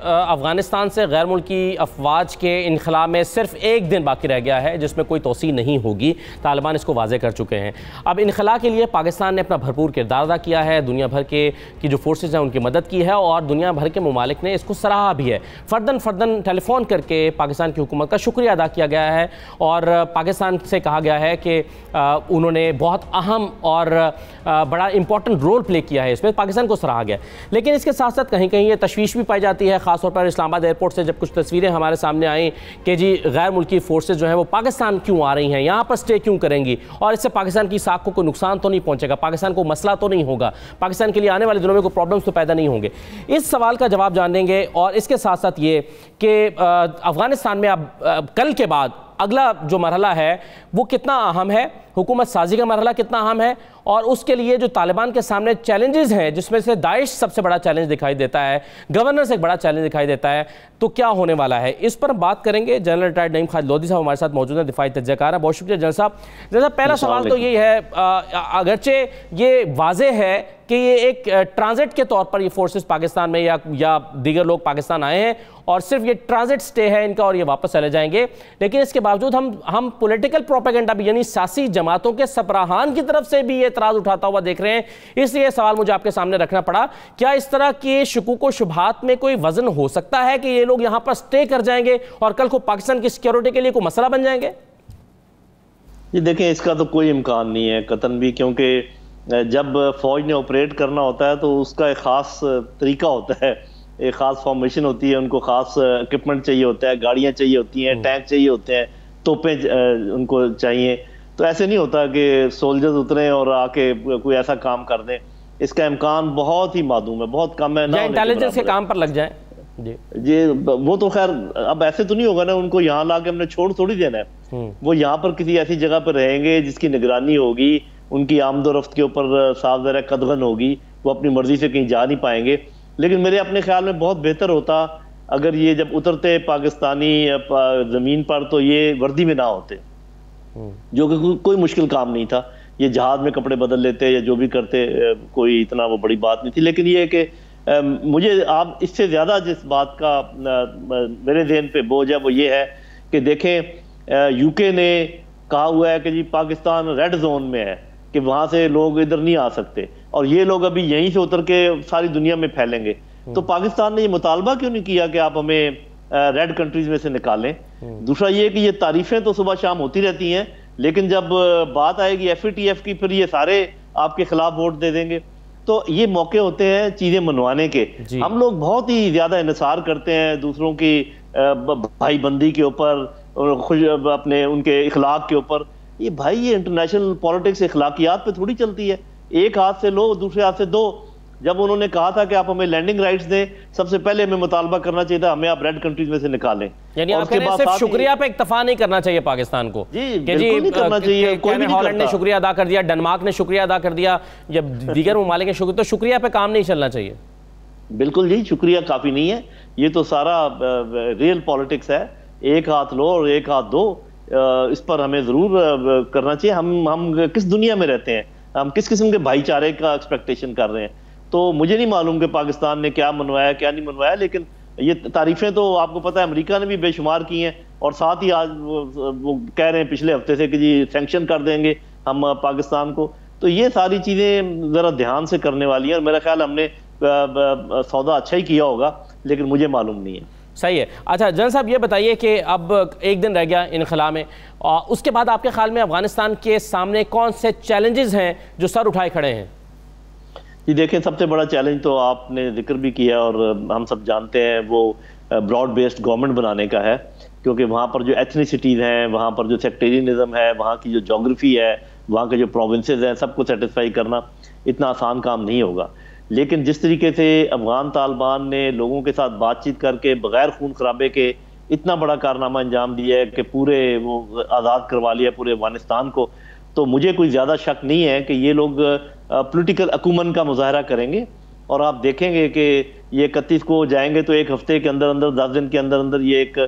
अफ़गानिस्तान से गैर मुल्की अफवाज के इनखला में सिर्फ एक दिन बाकी रह गया है जिसमें कोई तोसी नहीं होगी। तालिबान इसको वाज़े कर चुके हैं। अब इनखला के लिए पाकिस्तान ने अपना भरपूर किरदार अदा किया है, दुनिया भर की जो फोर्सेज हैं उनकी मदद की है और दुनिया भर के ममालिक ने इसको सराहा भी है। फ़र्दन टेलीफोन करके पाकिस्तान की हुकूमत का शुक्रिया अदा किया गया है और पाकिस्तान से कहा गया है कि उन्होंने बहुत अहम और बड़ा इंपॉर्टेंट रोल प्ले किया है, इसमें पाकिस्तान को सराहा गया। लेकिन इसके साथ साथ कहीं कहीं ये तशवीश भी पाई जाती है, ख़ासतौर पर इस्लामाबाद एयरपोर्ट से जब कुछ तस्वीरें हमारे सामने आई कि जी गैर मुल्की फोर्सेज जो हैं वो पाकिस्तान क्यों आ रही हैं, यहाँ पर स्टे क्यों करेंगी और इससे पाकिस्तान की साख को कोई नुकसान तो नहीं पहुँचेगा, पाकिस्तान को मसला तो नहीं होगा, पाकिस्तान के लिए आने वाले दिनों में कोई प्रॉब्लम्स तो पैदा नहीं होंगे। इस सवाल का जवाब जानेंगे और इसके साथ साथ ये कि अफ़गानिस्तान में अब कल के बाद अगला जो मरहला है वो कितना अहम है, हुकूमत साजी का मरहला कितना अहम है और उसके लिए जो तालिबान के सामने चैलेंजेस हैं जिसमें से दाइश सबसे बड़ा चैलेंज दिखाई देता है, गवर्नर से एक बड़ा चैलेंज दिखाई देता है, तो क्या होने वाला है, इस पर बात करेंगे। जनरल रिटायर्ड नईम खालिद लोधी साहब हमारे साथ मौजूद हैं, दिफाई तज्ज़ियाकार हैं। बहुत शुक्रिया जनरल साहब। जनरल साहब, पहला सवाल तो यही है, अगरचे ये वाज़े है कि ये एक ट्रांजिट के तौर पर ये फोर्सेस पाकिस्तान में या दीगर लोग पाकिस्तान आए हैं और सिर्फ ये ट्रांजिट स्टे है इनका और ये वापस चले जाएंगे, लेकिन इसके बावजूद हम पॉलिटिकल प्रोपेगेंडा भी यानी सियासी जमातों के सरबराहान की तरफ से भी ये एतराज़ उठाता हुआ देख रहे हैं। इसलिए सवाल मुझे आपके सामने रखना पड़ा, क्या इस तरह के शुकूक व शुबहात में कोई वजन हो सकता है कि ये लोग यहाँ पर स्टे कर जाएंगे और कल को पाकिस्तान की सिक्योरिटी के लिए कोई मसला बन जाएंगे? ये देखें, इसका तो कोई इम्कान नहीं है कतन भी, क्योंकि जब फौज ने ऑपरेट करना होता है तो उसका एक ख़ास तरीका होता है, एक ख़ास फॉर्मेशन होती है, उनको ख़ास इक्विपमेंट चाहिए होता है, गाड़ियाँ चाहिए होती हैं, टैंक चाहिए होते हैं, तोपें उनको चाहिए। तो ऐसे नहीं होता कि सोल्जर्स उतरें और आके कोई ऐसा काम कर दें, इसका इम्कान बहुत ही मादूम है, बहुत कम है ना। इंटेलिजेंस के काम पर लग जाए जी, वो तो खैर अब ऐसे तो नहीं होगा ना, उनको यहाँ ला के हमने छोड़ थोड़ी देना है। वो यहाँ पर किसी ऐसी जगह पर रहेंगे जिसकी निगरानी होगी, उनकी आमदोरफ्त के ऊपर साफ ज़रा कदगन होगी, वो अपनी मर्जी से कहीं जा नहीं पाएंगे। लेकिन मेरे अपने ख्याल में बहुत बेहतर होता अगर ये जब उतरते पाकिस्तानी ज़मीन पर तो ये वर्दी में ना होते, जो कि कोई मुश्किल काम नहीं था, ये जहाज में कपड़े बदल लेते या जो भी करते, कोई इतना वो बड़ी बात नहीं थी। लेकिन ये कि मुझे आप इससे ज़्यादा जिस बात का मेरे ज़हन पे बोझ है वो ये है कि देखें, यूके ने कहा हुआ है कि जी पाकिस्तान रेड जोन में है, कि वहाँ से लोग इधर नहीं आ सकते और ये लोग अभी यहीं से उतर के सारी दुनिया में फैलेंगे। तो पाकिस्तान ने ये मुतालबा क्यों नहीं किया कि आप हमें रेड कंट्रीज में से निकालें? दूसरा ये कि ये तारीफें तो सुबह शाम होती रहती हैं, लेकिन जब बात आएगी FATF की फिर ये सारे आपके खिलाफ वोट दे देंगे। तो ये मौके होते हैं चीजें मनवाने के। हम लोग बहुत ही ज्यादा इन्हिसार करते हैं दूसरों की भाईबंदी के ऊपर, खुश अपने उनके इखलाक के ऊपर। ये भाई, ये इंटरनेशनल पॉलिटिक्स इखलाकियात पे थोड़ी चलती है, एक हाथ से लो दूसरे हाथ से दो। जब उन्होंने कहा था कि आप हमें लैंडिंग राइट्स दें, सबसे पहले हमें मुतालबा करना चाहिए था हमें आप रेड कंट्रीज में से निकालें। यानी आप कह रहे हैं सिर्फ शुक्रिया पे इक्तफा नहीं करना चाहिए पाकिस्तान को? जी, बिल्कुल नहीं करना चाहिए। कोई भी हॉलैंड ने शुक्रिया अदा कर दिया, डेनमार्क ने शुक्रिया अदा कर दिया, जब दीगर ममालिक ने शुक्रिया, तो शुक्रिया पे काम नहीं चलना चाहिए? बिल्कुल जी, शुक्रिया काफी नहीं है। ये तो सारा रियल पॉलिटिक्स है, एक हाथ लो और एक हाथ दो। इस पर हमें जरूर करना चाहिए। हम किस दुनिया में रहते हैं, हम किस किस्म के भाईचारे का एक्सपेक्टेशन कर रहे हैं? तो मुझे नहीं मालूम कि पाकिस्तान ने क्या मनवाया क्या नहीं मनवाया, लेकिन ये तारीफें तो आपको पता है अमेरिका ने भी बेशुमार की हैं और साथ ही आज वो कह रहे हैं पिछले हफ्ते से कि जी सैंक्शन कर देंगे हम पाकिस्तान को। तो ये सारी चीज़ें ज़रा ध्यान से करने वाली हैं और मेरा ख्याल हमने सौदा अच्छा ही किया होगा, लेकिन मुझे मालूम नहीं है। सही है। अच्छा जनरल साहब, ये बताइए कि अब एक दिन रह गया इनखला में, और उसके बाद आपके ख्याल में अफगानिस्तान के सामने कौन से चैलेंजेस हैं जो सर उठाए खड़े हैं? जी देखें, सबसे बड़ा चैलेंज तो आपने जिक्र भी किया और हम सब जानते हैं, वो ब्रॉड बेस्ड गवर्नमेंट बनाने का है, क्योंकि वहाँ पर जो एथनिसिटीज़ हैं, वहाँ पर जो सेक्टेरियनिज्म है, वहाँ की जो जोग्राफी है, वहाँ के जो प्रोविंसेस हैं, सबको सेटिस्फाई करना इतना आसान काम नहीं होगा। लेकिन जिस तरीके से अफगान तालिबान ने लोगों के साथ बातचीत करके बगैर खून खराबे के इतना बड़ा कारनामा अंजाम दिया है कि पूरे वो आज़ाद करवा लिया पूरे अफगानिस्तान को, तो मुझे कोई ज़्यादा शक नहीं है कि ये लोग पॉलिटिकल अकूमन का मुजाहरा करेंगे। और आप देखेंगे कि ये 31 को जाएंगे तो एक हफ्ते के अंदर अंदर 10 दिन के अंदर अंदर ये एक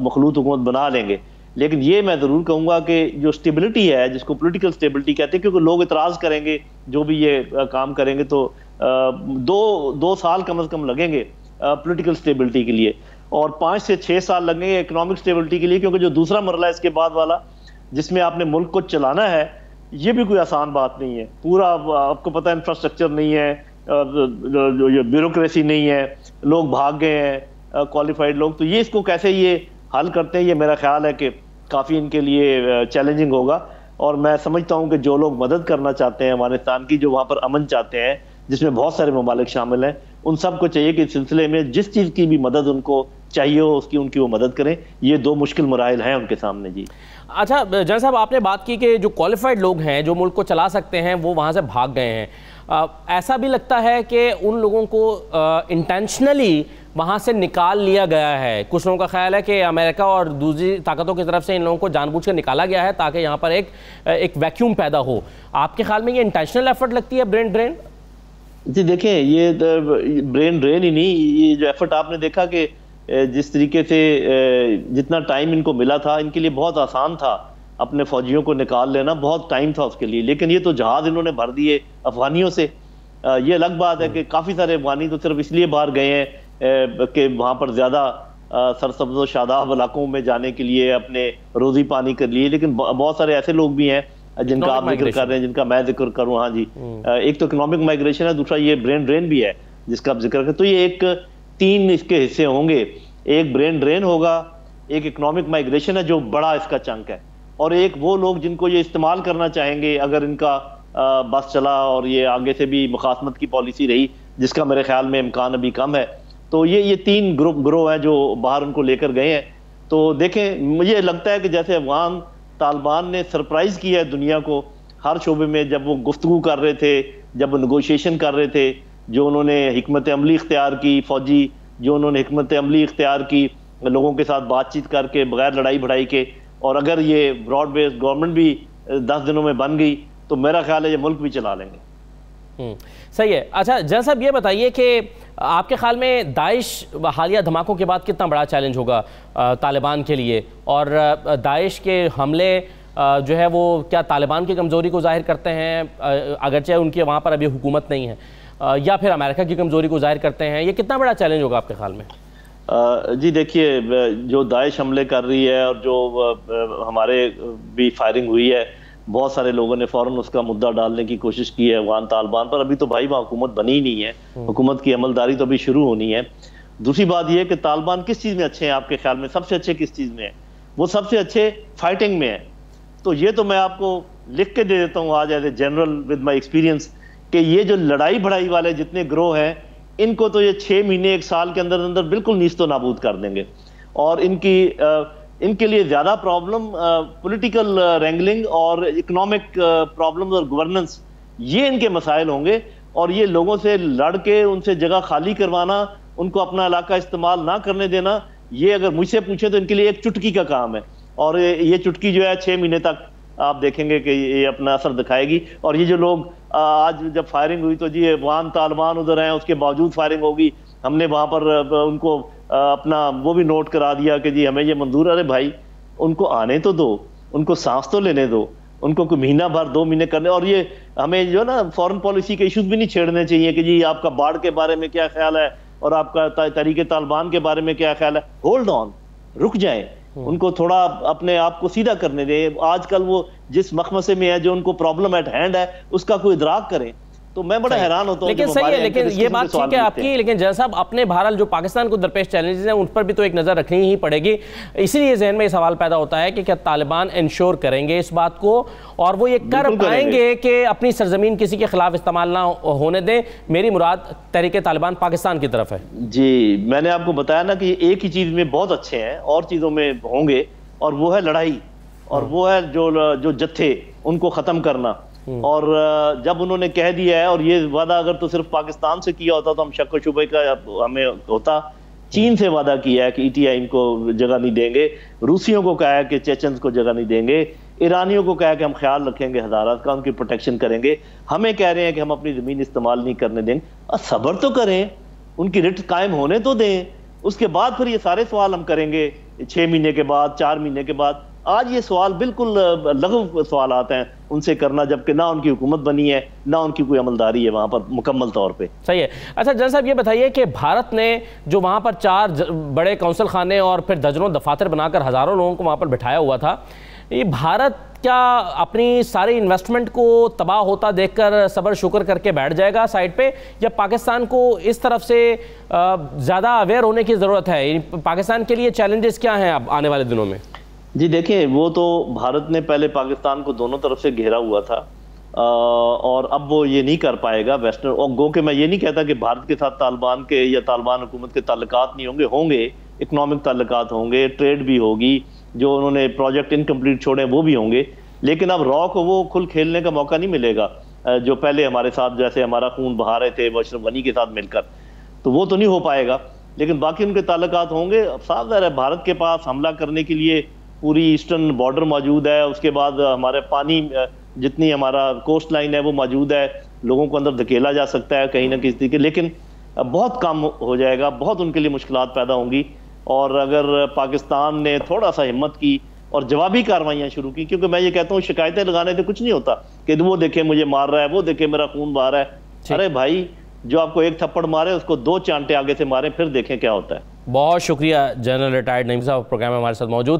मखलूत हुकूमत बना लेंगे। लेकिन ये मैं ज़रूर कहूँगा कि जो स्टेबिलिटी है, जिसको पॉलिटिकल स्टेबिलिटी कहते हैं, क्योंकि लोग इतराज़ करेंगे जो भी ये काम करेंगे, तो दो साल कम से कम लगेंगे पॉलिटिकल स्टेबिलिटी के लिए, और 5 से 6 साल लगेंगे इकोनॉमिक स्टेबिलिटी के लिए, क्योंकि जो दूसरा मरला है इसके बाद वाला, जिसमें आपने मुल्क को चलाना है, ये भी कोई आसान बात नहीं है। पूरा आपको पता है इंफ्रास्ट्रक्चर नहीं है, ब्यूरोक्रेसी नहीं है, लोग भाग गए हैं क्वालिफाइड लोग, तो ये इसको कैसे ये हल करते हैं, ये मेरा ख्याल है कि काफ़ी इनके लिए चैलेंजिंग होगा। और मैं समझता हूँ कि जो लोग मदद करना चाहते हैं अफगानिस्तान की, जो वहाँ पर अमन चाहते हैं, जिसमें बहुत सारे ममालिक शामिल हैं, उन सबको चाहिए कि इस सिलसिले में जिस चीज़ की भी मदद उनको चाहिए हो उसकी उनकी वो मदद करें। ये 2 मुश्किल मराइल हैं उनके सामने जी। अच्छा जनरल साहब, आपने बात की कि जो क्वालिफाइड लोग हैं जो मुल्क को चला सकते हैं वो वहाँ से भाग गए हैं। ऐसा भी लगता है कि उन लोगों को इंटेंशनली वहाँ से निकाल लिया गया है। कुछ लोगों का ख्याल है कि अमेरिका और दूसरी ताकतों की तरफ से इन लोगों को जानबूझ कर निकाला गया है ताकि यहाँ पर एक वैक्यूम पैदा हो। आपके ख्याल में ये इंटेंशनल एफर्ट लगती है, ब्रेन ड्रेन? जी देखें, ये ब्रेन ड्रेन ही नहीं, ये जो एफर्ट आपने देखा कि जिस तरीके से जितना टाइम इनको मिला था, इनके लिए बहुत आसान था अपने फौजियों को निकाल लेना, बहुत टाइम था उसके लिए। लेकिन ये तो जहाज इन्होंने भर दिए अफगानियों से। ये अलग बात है कि काफ़ी सारे अफगानी तो सिर्फ इसलिए बाहर गए हैं कि वहाँ पर ज़्यादा सरसब्ज़ व शादाब इलाकों में जाने के लिए, अपने रोज़ी पानी के लिए। लेकिन बहुत सारे ऐसे लोग भी हैं जिनका आप जिक्र कर रहे हैं, जिनका मैं जिक्र करूँ। हाँ जी, एक तो इकोनॉमिक माइग्रेशन है, दूसरा ये ब्रेन ड्रेन भी है जिसका आप जिक्र करें। तो ये 3 इसके हिस्से होंगे, एक ब्रेन ड्रेन होगा, एक इकोनॉमिक माइग्रेशन है जो बड़ा इसका चंक है, और एक वो लोग जिनको ये इस्तेमाल करना चाहेंगे अगर इनका बस चला और ये आगे से भी मुखासमत की पॉलिसी रही, जिसका मेरे ख्याल में इम्कान अभी कम है। तो ये 3 ग्रोह हैं जो बाहर उनको लेकर गए हैं। तो देखें, मुझे लगता है कि जैसे अफगान तालिबान ने सरप्राइज किया है दुनिया को हर शोबे में, जब वो गुफ्तगू कर रहे थे, जब वो नेगोशिएशन कर रहे थे, जो उन्होंने हिकमत अमली इख्तियार की, फौजी जो उन्होंने हिकमत अमली इख्तियार की लोगों के साथ बातचीत करके बगैर लड़ाई भड़ाई के, और अगर ये ब्रॉड बेस्ड गवर्नमेंट भी 10 दिनों में बन गई तो मेरा ख्याल है ये मुल्क भी चला लेंगे। सही है। अच्छा जनरल साहब, ये बताइए कि आपके ख्याल में दाइश हालिया धमाकों के बाद कितना बड़ा चैलेंज होगा तालिबान के लिए, और दाइश के हमले जो है वो क्या तालिबान की कमज़ोरी को जाहिर करते हैं, अगरचे उनकी वहाँ पर अभी हुकूमत नहीं है, या फिर अमेरिका की कमज़ोरी को जाहिर करते हैं? ये कितना बड़ा चैलेंज होगा आपके ख्याल में? जी देखिए, जो दाइश हमले कर रही है और जो हमारे भी फायरिंग हुई है, बहुत सारे लोगों ने फ़ौरन उसका मुद्दा डालने की कोशिश की है अफगान तालिबान पर। अभी तो भाई वहाँ हुकूमत बनी ही नहीं है, हुकूमत की अमलदारी तो अभी शुरू होनी है। दूसरी बात यह है कि तालिबान किस चीज़ में अच्छे हैं आपके ख्याल में? सबसे अच्छे किस चीज़ में है? वो सबसे अच्छे फाइटिंग में है। तो ये तो मैं आपको लिख के दे देता हूँ आज as a general with my experience, कि ये जो लड़ाई भड़ाई वाले जितने ग्रोह हैं, इनको तो ये 6 महीने 1 साल के अंदर अंदर बिल्कुल नीस्तो नाबूद कर देंगे। और इनके लिए ज़्यादा प्रॉब्लम पॉलिटिकल रेंगलिंग और इकोनॉमिक प्रॉब्लम्स और गवर्नेंस, ये इनके मसाइल होंगे। और ये लोगों से लड़ के उनसे जगह खाली करवाना, उनको अपना इलाका इस्तेमाल ना करने देना, ये अगर मुझसे पूछे तो इनके लिए एक चुटकी का काम है। और ये चुटकी जो है 6 महीने तक आप देखेंगे कि ये अपना असर दिखाएगी। और ये जो लोग आज जब फायरिंग हुई तो जी अफगान तालिबान उधर हैं, उसके बावजूद फायरिंग होगी, हमने वहाँ पर उनको अपना वो भी नोट करा दिया कि जी हमें ये मंजूर। अरे भाई, उनको आने तो दो, उनको सांस तो लेने दो, उनको कोई महीना भर 2 महीने करने। और ये हमें जो ना फॉरेन पॉलिसी के इश्यूज भी नहीं छेड़ने चाहिए कि जी आपका बाढ़ के बारे में क्या ख्याल है और आपका तरीके तालिबान के बारे में क्या ख्याल है। होल्ड ऑन, रुक जाएं, उनको थोड़ा अपने आप को सीधा करने दें। आजकल वो जिस मखमसे में है, जो उनको प्रॉब्लम एट हैंड है, उसका कोई इदराक करें। तो मैं बड़ा हैरान होता हूँ। लेकिन सही है, लेकिन ये बात ठीक है आपकी, लेकिन जैसा साहब अपने भारत जो पाकिस्तान को दरपेश चैलेंजेस हैं उन पर भी तो एक नज़र रखनी ही पड़ेगी। इसीलिए जहन में सवाल पैदा होता है कि क्या तालिबान इंश्योर करेंगे इस बात को, और वो ये कर पाएंगे कि अपनी सरजमीन किसी के खिलाफ इस्तेमाल ना होने दें? मेरी मुराद तहरीके तालिबान पाकिस्तान की तरफ है। जी, मैंने आपको बताया ना कि एक ही चीज़ में बहुत अच्छे हैं, और चीज़ों में होंगे, और वो है लड़ाई, और वो है जो जत्थे उनको ख़त्म करना। और जब उन्होंने कह दिया है, और ये वादा अगर तो सिर्फ पाकिस्तान से किया होता तो हम शक व शुबे का हमें होता, चीन से वादा किया है कि ETI इनको जगह नहीं देंगे, रूसियों को कहा है कि चेचन्स को जगह नहीं देंगे, ईरानियों को कहा है कि हम ख्याल रखेंगे हज़ारात का, उनकी प्रोटेक्शन करेंगे, हमें कह रहे हैं कि हम अपनी ज़मीन इस्तेमाल नहीं करने देंगे। सब्र तो करें, उनकी रिट कायम होने तो दें, उसके बाद फिर ये सारे सवाल हम करेंगे 6 महीने के बाद, 4 महीने के बाद। आज ये सवाल बिल्कुल लघु सवाल आते हैं उनसे करना, जबकि ना उनकी हुकूमत बनी है ना उनकी कोई अमलदारी है वहां पर मुकम्मल तौर पे। सही है। अच्छा जनरल साहब, ये बताइए कि भारत ने जो वहां पर 4 बड़े कौंसल खाने और फिर दर्जनों दफातर बनाकर हज़ारों लोगों को वहां पर बिठाया हुआ था, ये भारत क्या अपनी सारी इन्वेस्टमेंट को तबाह होता देखकर सब्र शुक्र करके बैठ जाएगा साइड पे, या पाकिस्तान को इस तरफ से ज़्यादा अवेयर होने की ज़रूरत है? पाकिस्तान के लिए चैलेंजेस क्या हैं अब आने वाले दिनों में? जी देखिए, वो तो भारत ने पहले पाकिस्तान को दोनों तरफ से घेरा हुआ था, और अब वो ये नहीं कर पाएगा वेस्टर्न। और गो के मैं ये नहीं कहता कि भारत के साथ तालिबान के या तालिबान हुकूमत के ताल्लुकात नहीं होंगे, होंगे, इकनॉमिक ताल्लुकात होंगे, ट्रेड भी होगी, जो उन्होंने प्रोजेक्ट इनकम्प्लीट छोड़े वो भी होंगे, लेकिन अब रॉ को वो खुल खेलने का मौका नहीं मिलेगा जो पहले हमारे साथ, जैसे हमारा खून बहा रहे थे अशरफ गनी के साथ मिलकर, तो वो तो नहीं हो पाएगा। लेकिन बाकी उनके ताल्लुकात होंगे। साफ ज़ाहिर है भारत के पास हमला करने के लिए पूरी ईस्टर्न बॉर्डर मौजूद है, उसके बाद हमारे पानी जितनी हमारा कोस्ट लाइन है वो मौजूद है, लोगों को अंदर धकेला जा सकता है कहीं ना किसी तरीके, लेकिन बहुत कम हो जाएगा, बहुत उनके लिए मुश्किलात पैदा होंगी। और अगर पाकिस्तान ने थोड़ा सा हिम्मत की और जवाबी कार्रवाइयाँ शुरू की, क्योंकि मैं ये कहता हूँ शिकायतें लगाने से कुछ नहीं होता कि वो देखे मुझे मार रहा है, वो देखे मेरा खून बहा रहा है। अरे भाई, जो आपको एक थप्पड़ मारे उसको 2 चांटे आगे से मारे, फिर देखें क्या होता है। बहुत शुक्रिया जनरल रिटायर्ड नईम साहब, प्रोग्राम में हमारे साथ मौजूद थे।